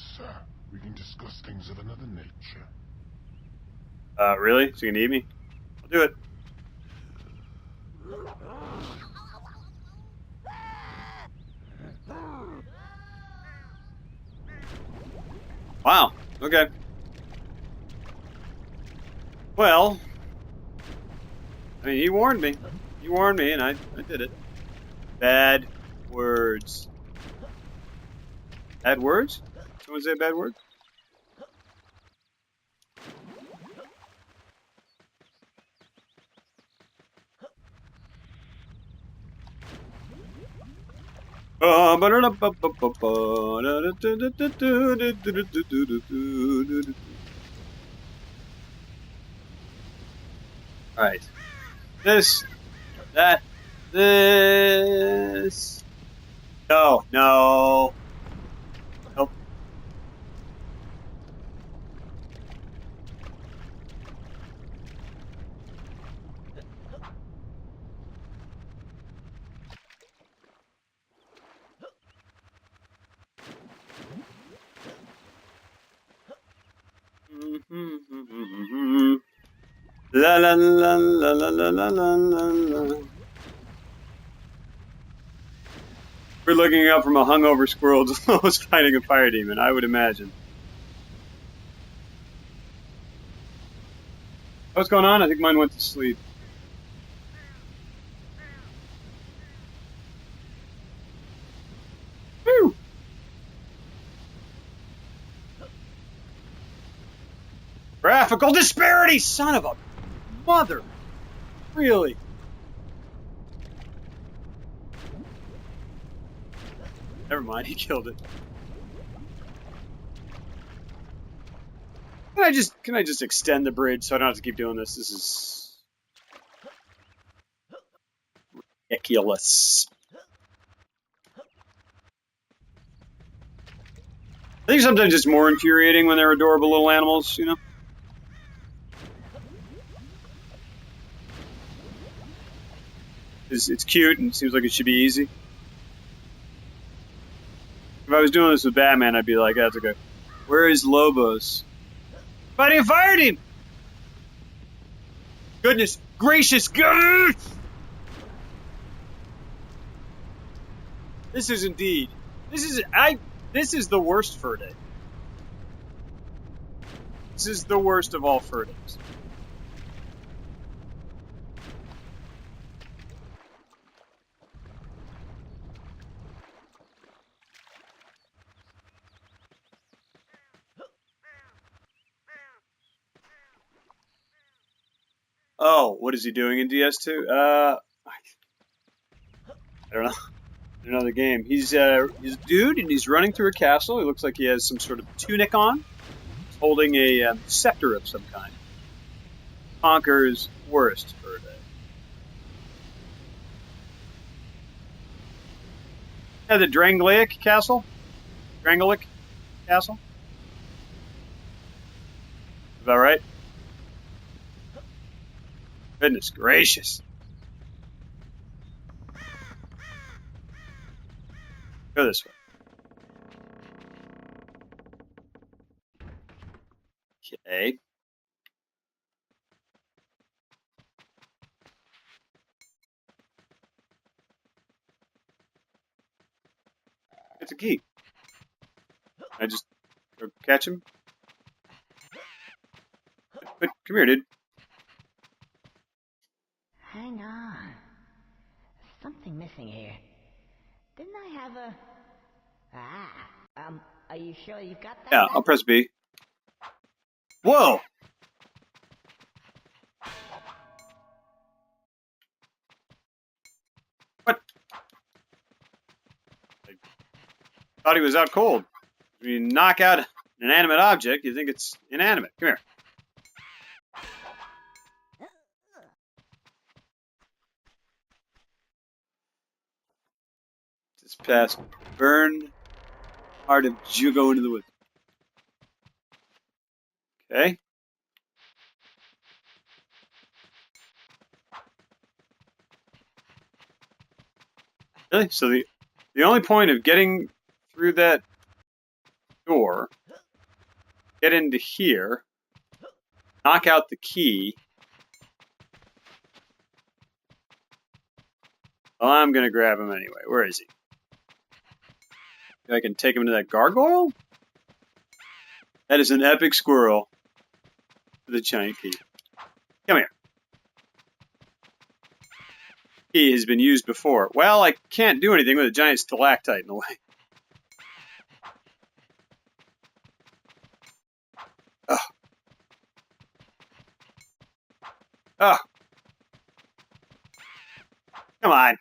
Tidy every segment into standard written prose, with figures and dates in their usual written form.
sir. We can discuss things of another nature. Really? So you need me? I'll do it. Wow. Okay. Well, I mean, he warned me. He warned me, and I did it. Bad words. Bad words? Someone say bad words? Alright. This. That. This. No. No. Nope. La la la la la la la la la. We're looking up from a hungover squirrel just fighting a fire demon, I would imagine. What's going on? I think mine went to sleep. Whew. Graphical disparity, son of a mother. Really? Never mind, he killed it. Can I just extend the bridge so I don't have to keep doing this? This is ridiculous. I think sometimes it's more infuriating when they're adorable little animals, you know? It's cute and seems like it should be easy. If I was doing this with Batman, I'd be like, that's okay. Where is Lobos? Fighting a fire team! Goodness gracious, God! This is indeed. This is the worst fur day. This is the worst of all fur days. Oh, what is he doing in DS2? I don't know. Another game. He's a dude, and he's running through a castle. He looks like he has some sort of tunic on. He's holding a scepter of some kind. CONKER's FURst fur day. Yeah, the Drangleic Castle. Drangleic Castle. Is that right? Goodness gracious. Go this way. Okay. It's a key. I just catch him. But come here, dude. Hang on. There's something missing here. Didn't I have a... are you sure you've got that? Yeah, I'll press B. Whoa! What? I thought he was out cold. When you knock out an inanimate object, you think it's inanimate. Come here. Just past burn heart of Jugo into the woods. Okay. Really? So the only point of getting through that door, get into here, knock out the key. Well, I'm gonna grab him anyway. Where is he? I can take him to that gargoyle? That is an epic squirrel with a giant key. Come here. Key has been used before. Well, I can't do anything with a giant stalactite in the way. Ugh. Ugh. Come on.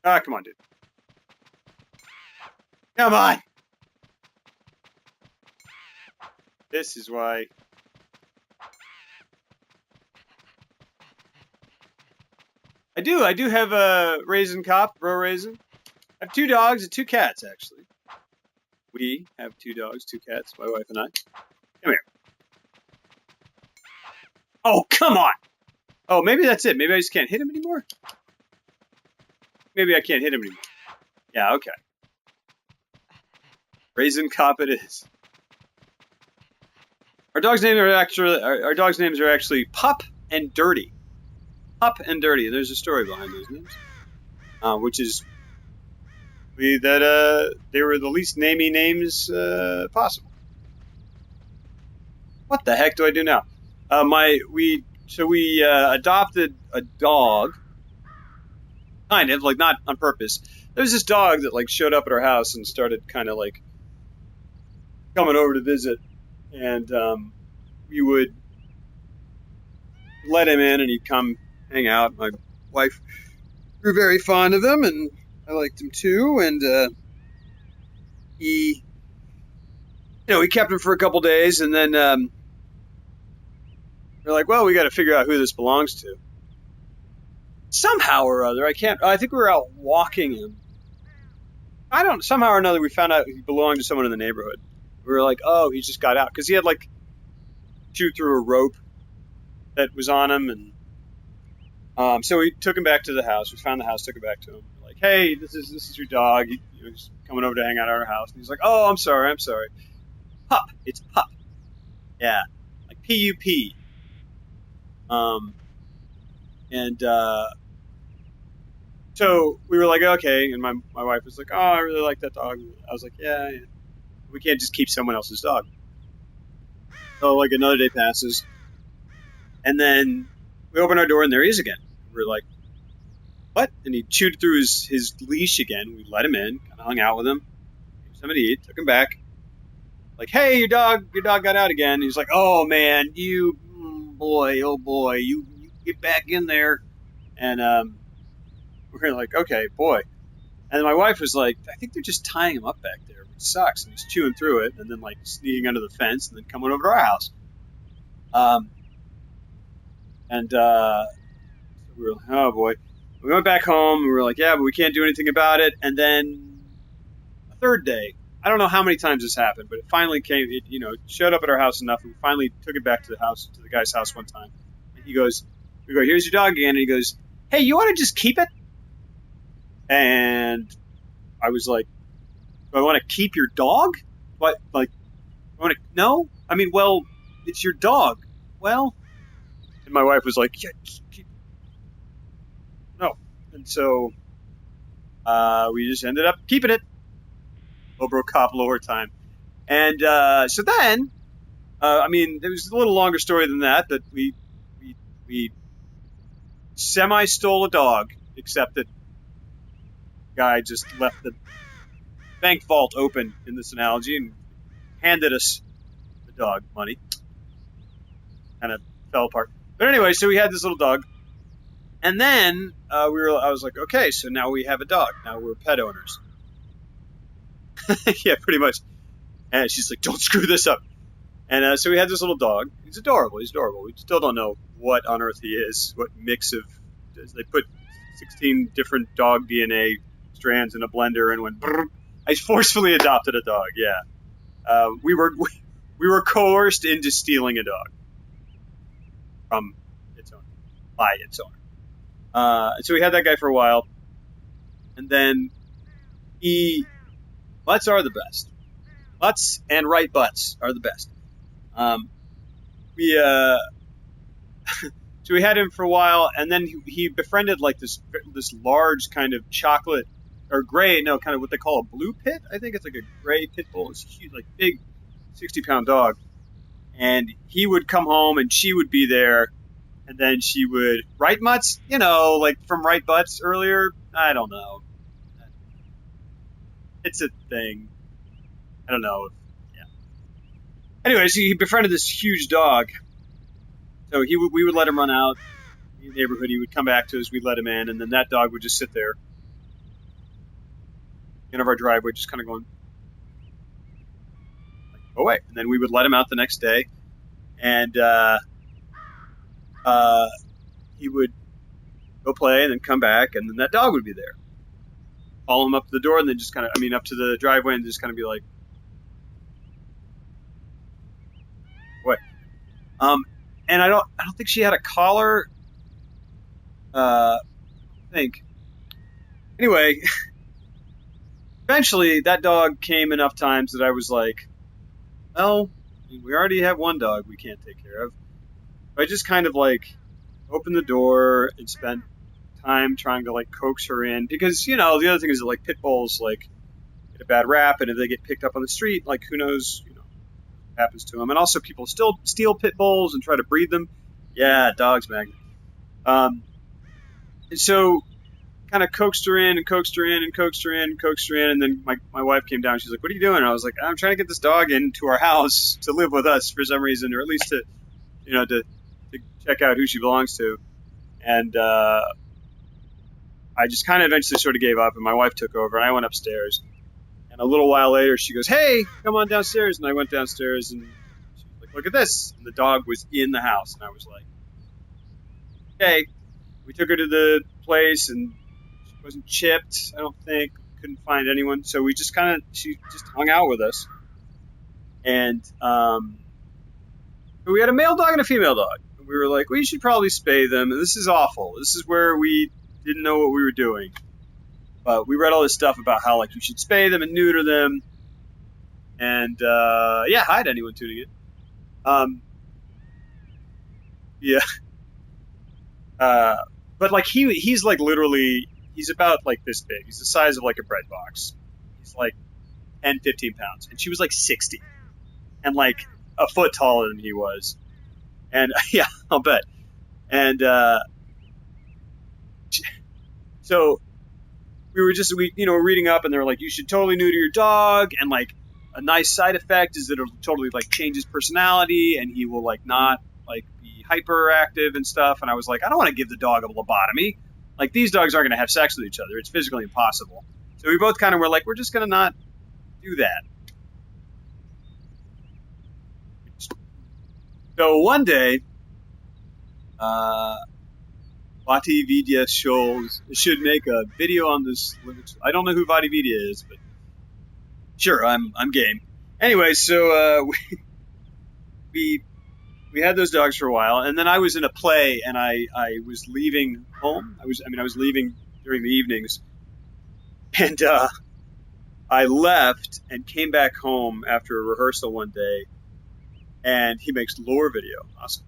Ah, come on, dude. Come on! This is why... I do have a raisin cop, bro raisin. I have 2 dogs and 2 cats, actually. We have 2 dogs, 2 cats, my wife and I. Come here. Oh, come on! Oh, maybe that's it. Maybe I just can't hit him anymore? Maybe I can't hit him anymore. Yeah, okay. Raisin cop it is. Our dogs' names are actually Pup and Dirty. Pup and Dirty. There's a story behind those names, which is that they were the least namey names possible. What the heck do I do now? We adopted a dog. Kind of, like, not on purpose. There was this dog that, like, showed up at our house and started kind of, like, coming over to visit. And we would let him in and he'd come hang out. My wife grew very fond of him and I liked him too. And we kept him for a couple days and then we're like, well, we got to figure out who this belongs to. Somehow or other, I think we were out walking him. Somehow or another, we found out he belonged to someone in the neighborhood. We were like, oh, he just got out. Because he had, like, chewed through a rope that was on him. And so we took him back to the house. We found the house, took him back to him. We're like, hey, this is your dog. He's coming over to hang out at our house. And he's like, oh, I'm sorry. Pup. It's Pup. Yeah. Like P-U-P. So we were like, okay, and my wife was like, oh, I really like that dog. I was like, yeah, we can't just keep someone else's dog. So like another day passes, and then we open our door and there he is again. We're like, what? And he chewed through his leash again. We let him in, kind of hung out with him, gave him something to eat, took him back. Like, hey, your dog got out again. He's like, oh man, you boy, you get back in there. And we're like, okay, boy. And my wife was like, I think they're just tying him up back there, which sucks. And he's chewing through it and then like sneaking under the fence and then coming over to our house. So we were like, oh boy. We went back home and we were like, yeah, but we can't do anything about it. And then a third day, I don't know how many times this happened, but it finally came, it showed up at our house enough. And we finally took it back to the guy's house one time. And we go, here's your dog again. And he goes, hey, you want to just keep it? And I was like, do I want to keep your dog? What, like, no? I mean, well, it's your dog. Well, and my wife was like, yeah, no. And so we just ended up keeping it. Lobrocop lower time. And so then, I mean, there was a little longer story than that, but we semi-stole a dog, except that guy just left the bank vault open in this analogy and handed us the dog money. Kind of fell apart. But anyway, so we had this little dog. And then I was like, okay, so now we have a dog. Now we're pet owners. Yeah, pretty much. And she's like, don't screw this up. And so we had this little dog. He's adorable. We still don't know what on earth he is, what mix of... They put 16 different dog DNA strands in a blender and went... Brrr. I forcefully adopted a dog, yeah. We were coerced into stealing a dog from its owner. By its owner. And so we had that guy for a while. And then Butts are the best. Butts and right butts are the best. So we had him for a while, and then he befriended like this large kind of chocolate or gray, no, kind of what they call a blue pit. I think it's like a gray pit bull. It's huge, like big, 60-pound dog. And he would come home, and she would be there, and then she would right mutts, like from right butts earlier. I don't know. It's a thing. I don't know. Yeah. Anyways, he befriended this huge dog. So we would let him run out in the neighborhood. He would come back to us. We'd let him in, and then that dog would just sit there in our driveway, just kind of going, like, go away. And then we would let him out the next day, and he would go play, and then come back, and then that dog would be there. Follow him up to the door, and then just kind of, up to the driveway, and just kind of be like, what? And I don't think she had a collar. I think. Anyway, eventually that dog came enough times that I was like, well, we already have one dog we can't take care of. I just kind of like opened the door and spent time trying to like coax her in, because the other thing is that like pit bulls like get a bad rap, and if they get picked up on the street, like who knows, what happens to them. And also people still steal pit bulls and try to breed them. Yeah, dogs, man. And so kind of coaxed her in, and then my wife came down. She's like, what are you doing? And I was like, I'm trying to get this dog into our house to live with us for some reason, or at least to to check out who she belongs to. And I just kind of eventually sort of gave up, and my wife took over, and I went upstairs. And a little while later, she goes, hey, come on downstairs. And I went downstairs, and she was like, look at this. And the dog was in the house. And I was like, okay. We took her to the place, and she wasn't chipped, I don't think. Couldn't find anyone. So she just hung out with us. And we had a male dog and a female dog. And we were like, well, you should probably spay them. And this is awful. This is where we didn't know what we were doing. But we read all this stuff about how like you should spay them and neuter them, and hi to anyone tuning in. But like he's like literally, he's about like this big. He's the size of like a bread box. He's like 10, 15 pounds, and she was like 60, and like a foot taller than he was, and yeah, I'll bet. And so. We were reading up, and they were like, you should totally neuter your dog, and like a nice side effect is that it'll totally like change his personality, and he will like not like be hyperactive and stuff. And I was like, I don't want to give the dog a lobotomy. Like these dogs aren't going to have sex with each other. It's physically impossible. So we both kind of were like, we're just going to not do that. So one day, VatiVidya should make a video on this. I don't know who VatiVidya is, but sure, I'm game. Anyway, so we had those dogs for a while, and then I was in a play, and I was leaving home. I was leaving during the evenings, and I left and came back home after a rehearsal one day, and he makes lore video. Awesome.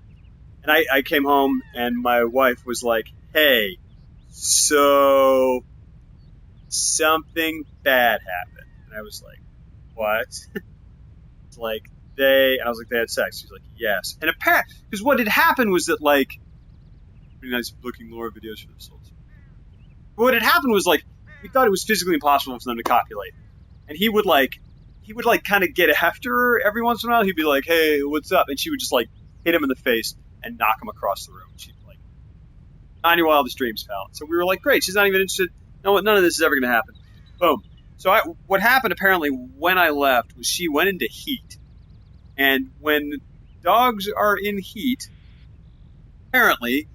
And I came home, and my wife was like, hey, so something bad happened. And I was like, what? It's like, and I was like, they had sex. She's like, yes. And apparently, because what had happened was that, like, pretty nice looking lore videos for themselves. But what had happened was, like, we thought it was physically impossible for them to copulate. And he would kind of get after her every once in a while. He'd be like, hey, what's up? And she would just, like, hit him in the face and knock him across the room. She'd be like, on your wildest dreams, pal. So we were like, great, she's not even interested. No, none of this is ever going to happen. Boom. So what happened apparently when I left was she went into heat. And when dogs are in heat, apparently,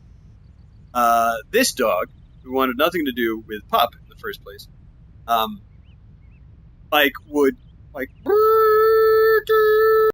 this dog, who wanted nothing to do with Pup in the first place, would